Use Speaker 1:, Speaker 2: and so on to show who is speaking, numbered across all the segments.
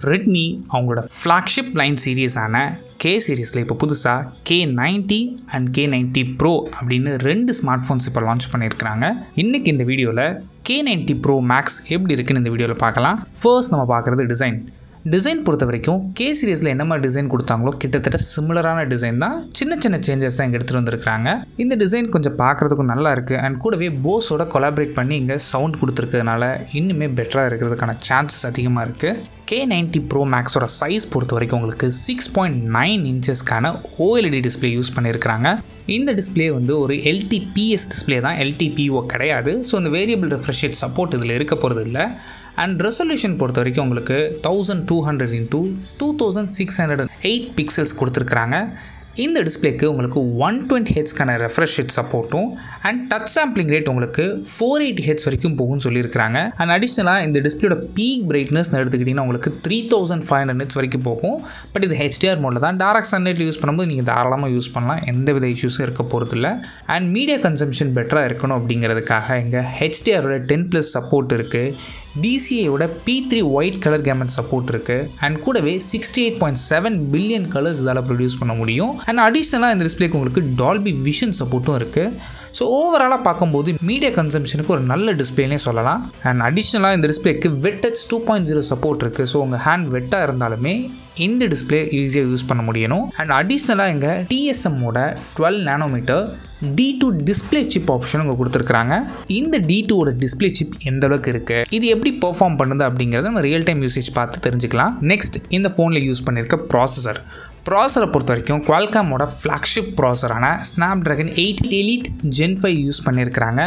Speaker 1: Redmi அவங்களோட flagship line சீரிஸான K சீரிஸில் இப்போ புதுசாக K90 and K90 Pro அப்படின்னு 2 ஸ்மார்ட் ஃபோன்ஸ் இப்போ லான்ச் பண்ணியிருக்கிறாங்க. இன்றைக்கி இந்த வீடியோவில் K90 Pro Max எப்படி இருக்குன்னு இந்த வீடியோவில் பார்க்கலாம். ஃபர்ஸ்ட் நம்ம பார்க்குறது டிசைன் பொறுத்த வரைக்கும் K சீரிஸில் என்ன மாதிரி டிசைன் கொடுத்தாங்களோ கிட்டத்தட்ட சிமிலரான டிசைன் தான். சின்ன சேஞ்சஸ் தான் இங்கே எடுத்துகிட்டு வந்திருக்காங்க. இந்த டிசைன் கொஞ்சம் பார்க்குறதுக்கும் நல்லா இருக்குது அண்ட் கூடவே போஸோட கொலாபரேட் பண்ணி இங்கே சவுண்ட் கொடுத்துருக்கிறதுனால இன்னுமே பெட்டராக இருக்கிறதுக்கான சான்சஸ் அதிகமாக இருக்குது. K90 Pro Maxோட சைஸ் பொறுத்த வரைக்கும் உங்களுக்கு 6.9 இன்ச்சஸ்க்கான OLED டிஸ்பிளே யூஸ் பண்ணியிருக்கிறாங்க. இந்த டிஸ்பிளே வந்து ஒரு LTPS டிஸ்பிளே தான், LTPO கிடையாது. ஸோ இந்த வேரியபிள் ரெஃப்ரெஷ் ரேட் சப்போர்ட் இதில் இருக்க போகிறது இல்லை. அண்ட் ரெசல்யூஷன் பொறுத்த வரைக்கும் உங்களுக்கு 1200x2608 பிக்சல்ஸ் கொடுத்துருக்குறாங்க. இந்த டிஸ்பிளேக்கு உங்களுக்கு 120Hzக்கான ரெஃப்ரெஷ் ரேட் சப்போர்ட்டும் அண்ட் டச் சாம்பிளிங் ரேட் உங்களுக்கு 480Hz வரைக்கும் போகும்னு சொல்லியிருக்காங்க. அண்ட் அடிஷ்னலாக இந்த டிஸ்பிளேயோட பீக் பிரைட்னஸ் எடுத்துக்கிட்டிங்கன்னா உங்களுக்கு 3500 nits வரைக்கும் போகும். பட் இது HDR மோடில் தான். டைரக்ட் சன்லைட்டில் யூஸ் பண்ணும்போது நீங்கள் தாராளமாக யூஸ் பண்ணலாம், எந்த வித இஷ்யூஸும் இருக்க போகிறது இல்லை. அண்ட் மீடியா கன்சம்ஷன் பெட்டராக இருக்கணும் அப்படிங்கிறதுக்காக இங்கே HDR-ஓட 10+ சப்போர்ட் இருக்குது. DCI-ஓட P3 white colour camera support இருக்குது அண்ட் கூடவே 68.7 பில்லியன் கலர்ஸ் இதால் ப்ரொடியூஸ் பண்ண முடியும். அண்ட் அடிஷ்னலாக இந்த டிஸ்பிளேக்கு உங்களுக்கு டால்பி விஷன் சப்போர்ட்டும் இருக்குது. ஸோ ஓவராலாக பார்க்கும்போது மீடியா கன்சம்ஷனுக்கு ஒரு நல்ல டிஸ்பிளேனே சொல்லலாம். அண்ட் அடிஷ்னலாக இந்த டிஸ்பிளேக்கு வெட் டச் 2.0 சப்போர்ட் இருக்குது. ஸோ உங்கள் ஹேண்ட் வெட்டாக இருந்தாலுமே இந்த டிஸ்பிளே ஈஸியாக யூஸ் பண்ண முடியணும். அண்ட் அடிஷ்னலாக இங்கே TSMோட 12 nm D2 display chip option இங்கே கொடுத்துருக்குறாங்க. இந்த D2ஓட டிஸ்பிளே சிப் எந்த அளவுக்கு இருக்குது, இது எப்படி பெர்ஃபார்ம் பண்ணுது அப்படிங்கிறத நம்ம ரியல் டைம் யூசேஜ் பார்த்து தெரிஞ்சுக்கலாம். நெக்ஸ்ட் இந்த ஃபோனில் யூஸ் பண்ணியிருக்க ப்ராசஸரை பொறுத்த வரைக்கும் Qualcommோட ஃப்ளாக்ஷிப் ப்ராசஸரான Snapdragon 8 Elite Gen 5 யூஸ் பண்ணியிருக்கிறாங்க.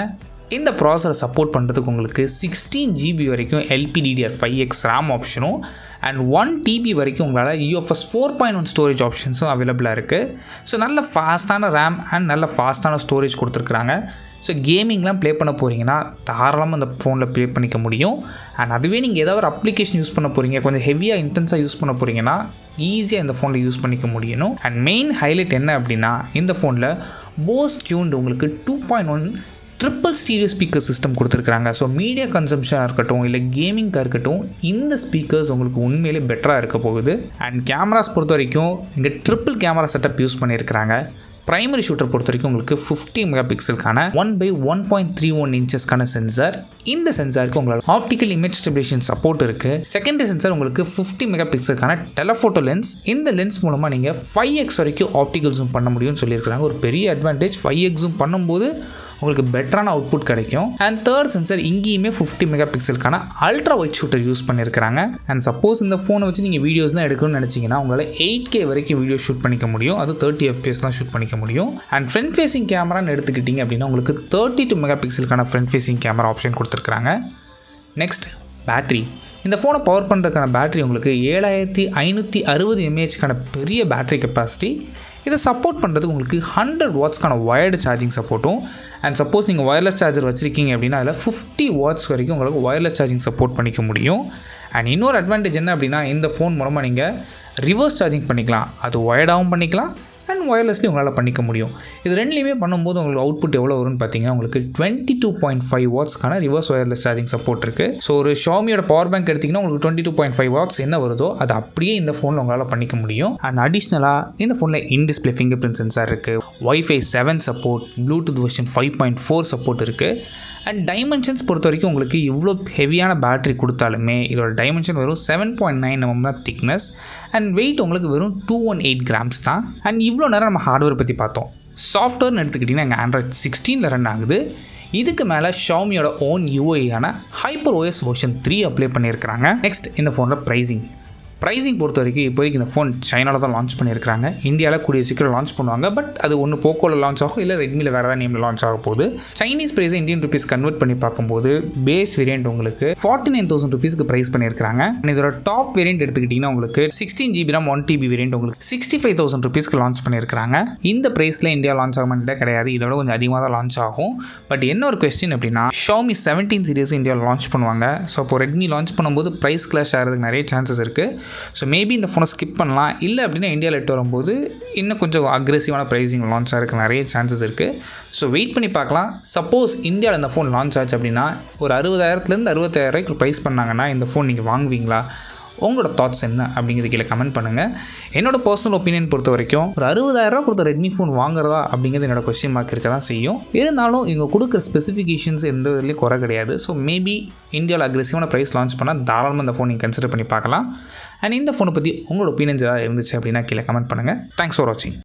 Speaker 1: இந்த ப்ராசஸரை சப்போர்ட் பண்ணுறதுக்கு உங்களுக்கு 16GB வரைக்கும் LPDDR5X RAM ஆப்ஷனும் அண்ட் 1TB வரைக்கும் உங்களால் UFS 4.1 ஸ்டோரேஜ் ஆப்ஷன்ஸும் அவைலபிளாக இருக்குது. ஸோ நல்ல ஃபாஸ்ட்டான RAM அண்ட் நல்ல ஃபாஸ்ட்டான ஸ்டோரேஜ் கொடுத்துருக்குறாங்க. ஸோ கேமிங்லாம் ப்ளே பண்ண போகிறீங்கன்னா தாராளமாக இந்த ஃபோனில் ப்ளே பண்ணிக்க முடியும். அண்ட் அதுவே நீங்கள் ஏதாவது ஒரு அப்ளிகேஷன் யூஸ் பண்ண போகிறீங்க, கொஞ்சம் ஹெவியாக இன்டென்ஸாக யூஸ் பண்ண போகிறீங்கன்னா ஈஸியாக இந்த ஃபோனில் யூஸ் பண்ணிக்க முடியணும். அண்ட் மெயின் ஹைலைட் என்ன அப்படின்னா இந்த ஃபோனில் போஸ் டியூன்டு உங்களுக்கு 2.1 ட்ரிப்பிள் ஸ்டீரியோ ஸ்பீக்கர் சிஸ்டம் கொடுத்துருக்குறாங்க. ஸோ மீடியா கன்சம்ஷனாக இருக்கட்டும் இல்லை கேமிங்காக இருக்கட்டும் இந்த ஸ்பீக்கர்ஸ் உங்களுக்கு உண்மையிலே பெட்டராக இருக்க போகுது. அண்ட் கேமராஸ் பொறுத்த வரைக்கும் இங்கே ட்ரிப்பிள் கேமரா செட்டப் யூஸ் பண்ணியிருக்கிறாங்க. பிரைமரி ஷூட்டர் பொறுத்த வரைக்கும் உங்களுக்கு 50 மெகாபிக்சலுக்கான 1/1.31 இன்ச்சஸ்க்கான சென்சார். இந்த சென்சாருக்கு உங்களுக்கு ஆப்டிக்கல் இமேஜ் ஸ்டெபிலைசேஷன் சப்போர்ட் இருக்குது. செகண்டரி சென்சார் உங்களுக்கு 50 மெகாபிக்சலுக்கான டெலஃபோட்டோ லென்ஸ். இந்த லென்ஸ் மூலமாக நீங்கள் 5x வரைக்கும் ஆப்டிக்கல் ஜூம் பண்ண முடியும்னு சொல்லியிருக்கிறாங்க. ஒரு பெரிய அட்வான்டேஜ், 5x ஜூம் பண்ணும்போது உங்களுக்கு பெட்டரான அவுட்புட் கிடைக்கும். அண்ட் தேர்ட் சென்சார் இங்கேயுமே 50 மெகாபிக்சலுக்கான அல்ட்ரா ஒயிட் ஷூட்டர் யூஸ் பண்ணியிருக்கிறாங்க. அண்ட் சப்போஸ் இந்த ஃபோனை வச்சு நீங்கள் வீடியோஸ்லாம் எடுக்கணும்னு நினச்சிங்கன்னா உங்களால் 8K வரைக்கும் வீடியோ ஷூட் பண்ணிக்க முடியும். அது 30 FPS ஷூட் பண்ணிக்க முடியும். அண்ட் ஃப்ரண்ட் ஃபேஸிங் கேமரான்னு எடுத்துக்கிட்டிங்க அப்படின்னா உங்களுக்கு 32 மெகாபிக்சலுக்கான ஃப்ரண்ட் ஃபேஸிங் கேமரா ஆப்ஷன் கொடுத்துருக்குறாங்க. Next battery. இந்த ஃபோனை பவர் பண்ணுறதுக்கான பேட்டரி உங்களுக்கு 7560 mAhக்கான பெரிய பேட்டரி கெப்பாசிட்டி. இதை சப்போர்ட் பண்ணுறதுக்கு உங்களுக்கு 100 வாட்ஸ்க்கான வயர்டு சார்ஜிங் சப்போர்ட்டும் அண்ட் சப்போஸ் நீங்கள் ஒயர்லெஸ் சார்ஜர் வச்சுருக்கீங்க அப்படின்னா அதில் 50 வாட்ஸ் வரைக்கும் உங்களுக்கு ஒயர்லெஸ் சார்ஜிங் சப்போர்ட் பண்ணிக்க முடியும். அண்ட் இன்னொரு அட்வான்டேஜ் என்ன அப்படின்னா இந்த ஃபோன் மூலமாக நீங்கள் ரிவர்ஸ் சார்ஜிங் பண்ணிக்கலாம். அது ஒயர்டாகவும் பண்ணிக்கலாம் அண்ட் ஒயர்லெஸ்லேயும் உங்களால் பண்ணிக்க முடியும். இது ரெண்டுலேயுமே பண்ணும்போது உங்களுக்கு அவுட்புட் எவ்வளோ வரும்னு பார்த்தீங்கன்னா உங்களுக்கு 22.5 வாட்ஸ்க்கான ரிவர்ஸ் ஒயர்லெஸ் சார்ஜிங் சப்போர்ட் இருக்குது. ஸோ ஒரு ஷாமியோட பவர் பேங்க் எடுத்திங்கன்னா உங்களுக்கு 22.5 வாட்ஸ் என்ன வருதோ அது அப்படியே இந்த ஃபோனில் உங்களால் பண்ணிக்க முடியும். அண்ட் அடிஷ்னலாக இந்த ஃபோனில் இன்டிஸ்பிளே ஃபிங்கர் பிரிண்ட் சென்சார் இருக்குது, Wi-Fi 7 support, Bluetooth version 5.4 support இருக்குது. அண்ட் டைமென்ஷன்ஸ் பொறுத்த வரைக்கும் உங்களுக்கு இவ்வளோ ஹெவியான பேட்டரி கொடுத்தாலுமே இதோட டைமென்ஷன் வெறும் 7.9 mm தான் திக்னஸ் அண்ட் வெயிட் உங்களுக்கு வெறும் 218 grams தான். அண்ட் இவ்வளோ நேரம் நம்ம ஹார்ட்வேர் பற்றி பார்த்தோம். சாஃப்ட்வேர்னு எடுத்துக்கிட்டிங்கன்னா எங்கள் Android 16 ரன் ஆகுது. இதுக்கு மேலே ஷாமியோட ஓன் UIயான HyperOS வெர்ஷன் 3 அப்ளை பண்ணியிருக்கிறாங்க. நெக்ஸ்ட் இந்த ஃபோனோட ப்ரைஸிங் பொறுத்த வரைக்கும் இப்போதைக்கு இந்த ஃபோன் சைனாவில் தான் லான்ச் பண்ணியிருக்காங்க. இந்தியாவில் கூடிய சீக்கிரம் லான்ச் பண்ணுவாங்க. பட் அது ஒன்று போக்கோவில் லான்ச் ஆகும், இல்லை ரெட்மியில் வேறு ஏதாவது நேமில் லான்ச் ஆக போகுது. சைனீஸ் ப்ரைஸை இந்தியன் ருபீஸ் கன்வெர்ட் பண்ணி பார்க்கும்போது பேஸ் வேரியண்ட் உங்களுக்கு 49,000 ருபீஸ்க்கு ப்ரைஸ் பண்ணியிருக்காங்க. இதோட டாப் வேரியண்ட் எடுத்துக்கிட்டிங்கன்னா உங்களுக்கு 16GB RAM 1TB வேரியண்ட் உங்களுக்கு 65,000 ருபீஸ்க்கு லான்ச் பண்ணியிருக்காங்க. இந்த ப்ரைஸில் இந்தியா லான்ச் ஆகுமான்னு கிடையாது, இதோட கொஞ்சம் அதிகமாக தான் லான்ச் ஆகும். பட் என்ன ஒரு கொஸ்டின் அப்படின்னா Xiaomi 17 சீரிஸும் இந்தியாவில் லான்ச் பண்ணுவாங்க. ஸோ இப்போ ரெட்மி லான்ச் பண்ணும்போது ப்ரைஸ் கிளாஷ் ஆகிறதுக்கு நிறைய சான்சஸ் இருக்குது. ஸோ மேபி இந்த ஃபோனை ஸ்கிப் பண்ணலாம். இல்லை அப்படின்னா இந்தியாவில் எட்டு வரும்போது இன்னும் கொஞ்சம் அக்ரெசிவான ப்ரைஸிங் லான்ச் ஆகிறதுக்கு நிறைய சான்சஸ் இருக்குது. ஸோ வெயிட் பண்ணி பார்க்கலாம். சப்போஸ் இந்தியாவில் இந்த ஃபோன் லான்ச் ஆச்சு அப்படின்னா ஒரு 60,000 to 65,000 ப்ரைஸ் பண்ணாங்கன்னா இந்த ஃபோன் நீங்கள் வாங்குவீங்களா? உங்களோட தாட்ஸ் என்ன அப்படிங்கிறது கீழே கமெண்ட் பண்ணுங்கள். என்னோட பர்சனல் ஒப்பீனியன் பொறுத்த வரைக்கும் ஒரு 60,000 கொடுத்த ரெட்மி ஃபோன் வாங்குறதா அப்படிங்கிறது என்னோட கொஸ்டின் மார்க் இருக்க தான் செய்யும். இருந்தாலும் இவங்க கொடுக்குற ஸ்பெசிஃபிகேஷன்ஸ் எந்த இதுலேயும் குறை கிடையாது. ஸோ மேபி இந்தியாவில் அக்ரெசிவான ப்ரைஸ் லான்ச் பண்ணால் தாராளமாக இந்த ஃபோன் நீங்கள் கன்சிடர் பண்ணி பார்க்கலாம். அண்ட் இந்த ஃபோனை பற்றி உங்களோட ஒப்பீனியன்ஸ் ஏதாவது இருந்துச்சு அப்படின்னா கீழே கமெண்ட் பண்ணுங்கள். தேங்க்ஸ் ஃபார் வாட்சிங்.